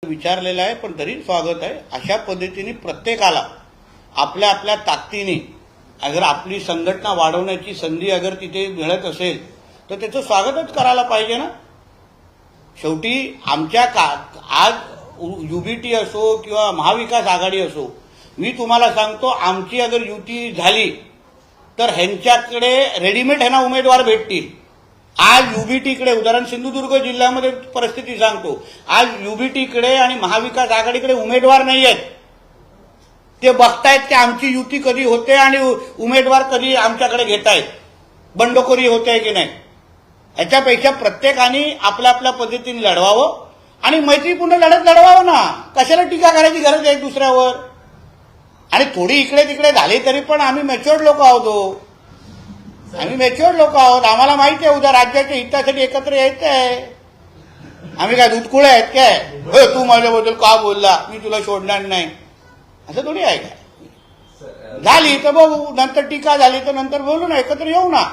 विचारलेला आहे, पण तरी स्वागत आहे। अशा पद्धतीने प्रत्येकाला आपल्या आपल्या ताकदीने अगर आपली संघटना वाढवण्याची संधी अगर तिथे मिळत असेल तर त्याचं स्वागतच करायला पाहिजे ना। शेवटी आमच्या आज युबीटी असो किंवा महाविकास आघाडी असो, मी तुम्हाला सांगतो आमची अगर युती झाली तर ह्यांच्याकडे रेडीमेड ह्यांना उमेदवार भेटतील। आज युबीटीकडे उदाहरण सिंधुदुर्ग जिल्ह्यामध्ये परिस्थिती सांगतो, आज युबीटीकडे आणि महाविकास आघाडीकडे उमेदवार नाही आहेत। ते बघतायत की आमची युती कधी होते आणि उमेदवार कधी आमच्याकडे घेतायत, बंडखोरी होते की नाही। याच्यापेक्षा प्रत्येकाने आपल्या आपल्या पद्धतीने लढवावं आणि मैत्रीपूर्ण लढत लढवावं ना। कशाला टीका करायची गरज आहे दुसऱ्यावर। आणि थोडी इकडे तिकडे झाली तरी पण आम्ही मॅच्युअर्ड लोक आहोत, आम्ही मॅच्युअर्ड लोक आहोत। आम्हाला माहिती आहे उद्या राज्याच्या हितासाठी एकत्र यायचं आहे। आम्ही काय दूधकुळे आहेत काय? तू माझ्याबद्दल का बोलला, मी तुला सोडणार नाही, असं थोडी आहे काय? झाली तर बघू, नंतर टीका झाली तर नंतर बोलू ना, एकत्र येऊ ना।